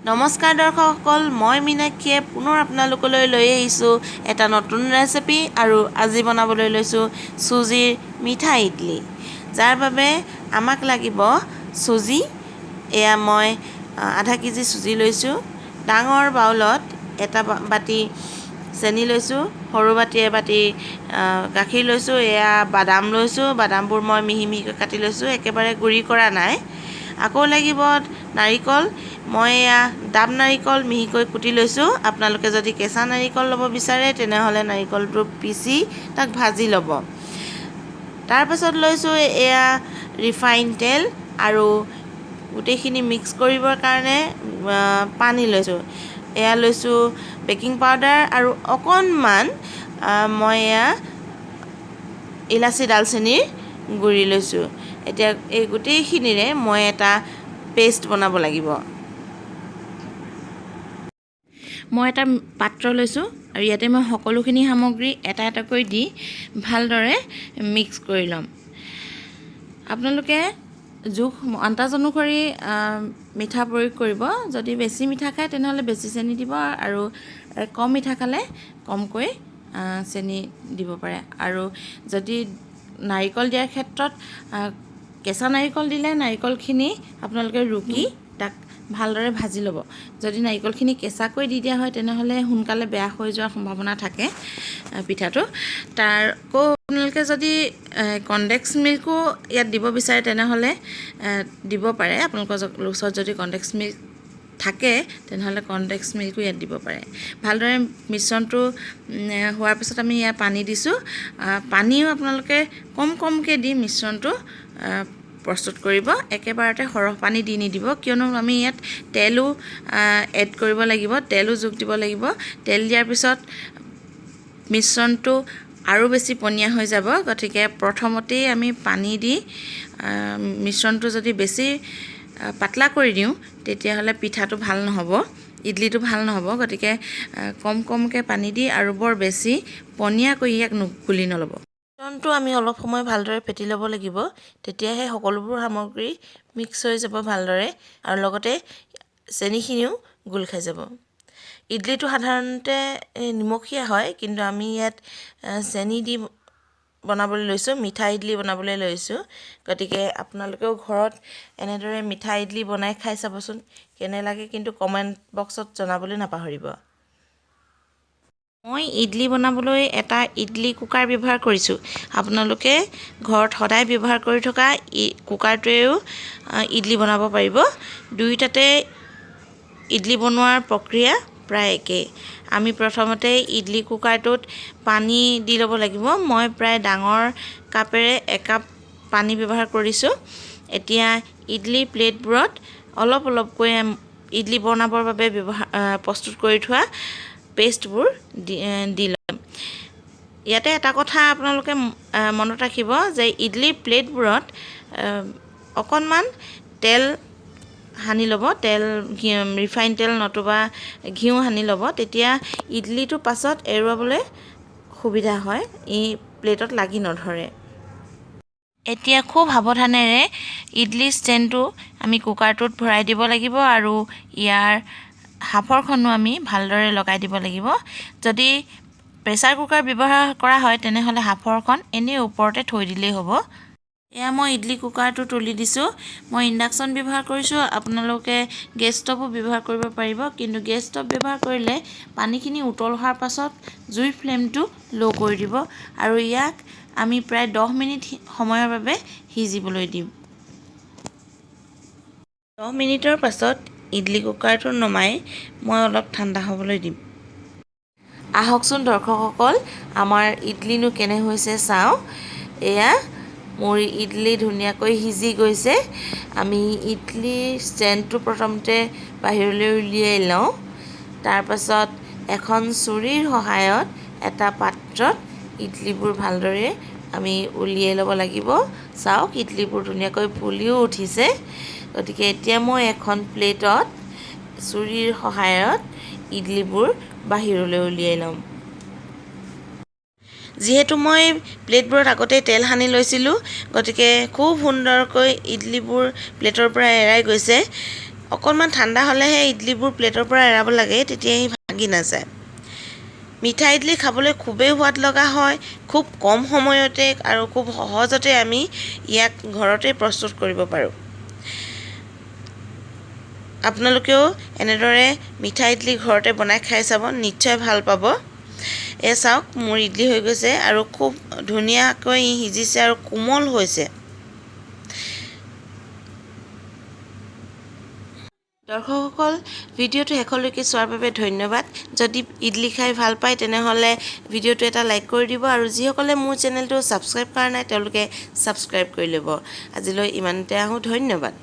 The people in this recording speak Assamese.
নমস্কাৰ দৰ্শকসকল, মই মীনাক্ষীয়ে পুনৰ আপোনালোকলৈ লৈ আহিছোঁ এটা নতুন ৰেচিপি আৰু আজি বনাবলৈ লৈছোঁ চুজিৰ মিঠা ইডলি। যাৰ বাবে আমাক লাগিব চুজি। এয়া মই আধা কেজি চুজি লৈছোঁ। ডাঙৰ বাউলত এটা বাতি চেনি লৈছোঁ, সৰু বাতি এবাতি গাখীৰ লৈছোঁ। এয়া বাদাম লৈছোঁ, বাদামবোৰ মই মিহি মিহিকৈ কাটি লৈছোঁ, একেবাৰে গুড়ি কৰা নাই। আকৌ লাগিব নাৰিকল। মই এয়া ডাব নাৰিকল মিহিকৈ কুটি লৈছোঁ। আপোনালোকে যদি কেঁচা নাৰিকল ল'ব বিচাৰে তেনেহ'লে নাৰিকলটো পিচি তাক ভাজি ল'ব। তাৰপাছত লৈছোঁ এয়া ৰিফাইন তেল আৰু গোটেইখিনি মিক্স কৰিবৰ কাৰণে পানী লৈছোঁ। এয়া লৈছোঁ বেকিং পাউডাৰ আৰু অকণমান মই এয়া ইলাচি ডালচেনিৰ গুড়ি লৈছোঁ। এতিয়া এই গোটেইখিনিৰে মই এটা পেষ্ট বনাব লাগিব। মই এটা পাত্ৰ লৈছোঁ আৰু ইয়াতে মই সকলোখিনি সামগ্ৰী এটা এটাকৈ দি ভালদৰে মিক্স কৰি ল'ম। আপোনালোকে জোখ আন্দাজ অনুসৰি মিঠা প্ৰয়োগ কৰিব। যদি বেছি মিঠা খায় তেনেহ'লে বেছি চেনি দিব আৰু কম মিঠা খালে কমকৈ চেনি দিব পাৰে। আৰু যদি নাৰিকল দিয়াৰ ক্ষেত্ৰত কেঁচা নাৰিকল দিলে নাৰিকলখিনি আপোনালোকে ৰুকি তাক ভালদৰে ভাজি ল'ব। যদি নাৰিকলখিনি কেঁচাকৈ দি দিয়া হয় তেনেহ'লে সোনকালে বেয়া হৈ যোৱাৰ সম্ভাৱনা থাকে পিঠাটো। আকৌ আপোনালোকে যদি কনডেক্স মিল্কো ইয়াত দিব বিচাৰে তেনেহ'লে দিব পাৰে। আপোনালোকৰ ওচৰত যদি কনডেক্স মিল্ক থাকে তেনেহ'লে কনডেক্স মিল্কো ইয়াত দিব পাৰে। ভালদৰে মিশ্ৰণটো হোৱাৰ পিছত আমি ইয়াত পানী দিছোঁ। পানীও আপোনালোকে কমকৈ দি মিশ্ৰণটো প্ৰস্তুত কৰিব। একেবাৰতে সৰহ পানী দি নিদিব, কিয়নো আমি ইয়াত তেলো এড কৰিব লাগিব, তেলো যোগ দিব লাগিব। তেল দিয়াৰ পিছত মিশ্ৰণটো আৰু বেছি পনীয়া হৈ যাব। গতিকে প্ৰথমতেই আমি পানী দি মিশ্ৰণটো যদি বেছি পাতলা কৰি দিওঁ তেতিয়াহ'লে পিঠাটো ভাল নহ'ব, ইডলিটো ভাল নহ'ব। গতিকে কমকৈ পানী দি আৰু বৰ বেছি পনীয়াকৈ ইয়াক গুলি নল'ব। মিশ্ৰণটো আমি অলপ সময় ভালদৰে ফেটি ল'ব লাগিব, তেতিয়াহে সকলোবোৰ সামগ্ৰী মিক্স হৈ যাব ভালদৰে আৰু লগতে চেনিখিনিও গোল খাই যাব। ইডলিটো সাধাৰণতে নিমখীয়া হয়, কিন্তু আমি ইয়াত চেনি দি বনাবলৈ লৈছোঁ, মিঠা ইডলি বনাবলৈ লৈছোঁ। গতিকে আপোনালোকেও ঘৰত এনেদৰে মিঠা ইডলি বনাই খাই চাবচোন কেনে লাগে, কিন্তু কমেণ্ট বক্সত জনাবলৈ নাপাহৰিব। মই ইডলি বনাবলৈ এটা ইডলি কুকাৰ ব্যৱহাৰ কৰিছোঁ। আপোনালোকে ঘৰত সদায় ব্যৱহাৰ কৰি থকা কুকাৰটোৱেও ইডলি বনাব পাৰিব। দুয়োটাতে ইডলি বনোৱাৰ প্ৰক্ৰিয়া প্ৰায় একেই। আমি প্ৰথমতে ইডলি কুকাৰটোত পানী দি ল'ব লাগিব। মই প্ৰায় ডাঙৰ কাপেৰে একাপ পানী ব্যৱহাৰ কৰিছোঁ। এতিয়া ইডলি প্লেটবোৰত অলপকৈ ইডলি বনাবৰ বাবে প্ৰস্তুত কৰি থোৱা পেষ্টবোৰ দি ল'ম। ইয়াতে এটা কথা আপোনালোকে মনত ৰাখিব যে ইডলি প্লেটবোৰত অকণমান তেল সানি ল'ব, ৰিফাইন তেল নতুবা ঘিউ সানি ল'ব। তেতিয়া ইডলিটো পাছত এৰুৱাবলৈ সুবিধা হয়, ই প্লেটত লাগি নধৰে। এতিয়া খুব সাৱধানেৰে ইডলি ষ্টেণ্ডটো আমি কুকাৰটোত ভৰাই দিব লাগিব আৰু ইয়াৰ সাঁফৰখনো আমি ভালদৰে লগাই দিব লাগিব। যদি প্ৰেছাৰ কুকাৰ ব্যৱহাৰ কৰা হয় তেনেহ'লে সাঁফৰখন এনেই ওপৰতে থৈ দিলেই হ'ব। এয়া মই ইডলি কুকাৰটো তুলি দিছোঁ। মই ইণ্ডাকশ্যন ব্যৱহাৰ কৰিছোঁ। আপোনালোকে গেছ ষ্টভো ব্যৱহাৰ কৰিব পাৰিব, কিন্তু গেছ ষ্টভ ব্যৱহাৰ কৰিলে পানীখিনি উতল হোৱাৰ পাছত জুইৰ ফ্লেমটো ল' কৰি দিব আৰু ইয়াক আমি প্ৰায় 10 মিনিট সময়ৰ বাবে সিজিবলৈ দিম। 10 মিনিটৰ পাছত ইডলি কুকাৰটো নমাই মই অলপ ঠাণ্ডা হ'বলৈ দিম। আহকচোন দৰ্শকসকল, আমাৰ ইডলিনো কেনে হৈছে চাওঁ। এয়া মোৰ ইডলি ধুনীয়াকৈ সিজি গৈছে। আমি ইডলিৰ ষ্টেণ্ডটো প্ৰথমতে বাহিৰলৈ উলিয়াই লওঁ। তাৰপাছত এখন ছুৰীৰ সহায়ত এটা পাত্ৰত ইডলিবোৰ ভালদৰে আমি উলিয়াই ল'ব লাগিব। চাওক, ইডলিবোৰ ধুনীয়াকৈ ফুলিও উঠিছে। গতিকে এতিয়া মই এখন প্লেটত ছুৰীৰ সহায়ত ইডলিবোৰ বাহিৰলৈ উলিয়াই ল'ম। যিহেতু মই প্লেটবোৰত আগতে তেল সানি লৈছিলোঁ, গতিকে খুব সুন্দৰকৈ ইডলিবোৰ প্লেটৰ পৰা এৰাই গৈছে। অকণমান ঠাণ্ডা হ'লেহে ইডলিবোৰ প্লেটৰ পৰা এৰাব লাগে, তেতিয়া ই ভাঙি নাযায়। মিঠা ইডলি খাবলৈ খুবেই সোৱাদ লগা হয়। খুব কম সময়তে আৰু খুব সহজতে আমি ইয়াক ঘৰতে প্ৰস্তুত কৰিব পাৰোঁ। আপোনালোকেও এনেদৰে মিঠা ইডলি ঘৰতে বনাই খাই চাব, নিশ্চয় ভাল পাব। চাওক মোৰ ইডলি হৈ গৈছে আৰু খুব ধুনীয়াকৈ সিজিছে আৰু কোমল হৈছে। দৰ্শকসকল, ভিডিঅ'টো শেষলৈকে চোৱাৰ বাবে ধন্যবাদ। যদি ইডলি খাই ভাল পায় তেনেহ'লে ভিডিঅ'টো এটা লাইক কৰি দিব আৰু যিসকলে মোৰ চেনেলটো ছাবস্ক্ৰাইব কৰা নাই তেওঁলোকে ছাবস্ক্ৰাইব কৰি ল'ব। আজিলৈ ইমানতে আহোঁ, ধন্যবাদ।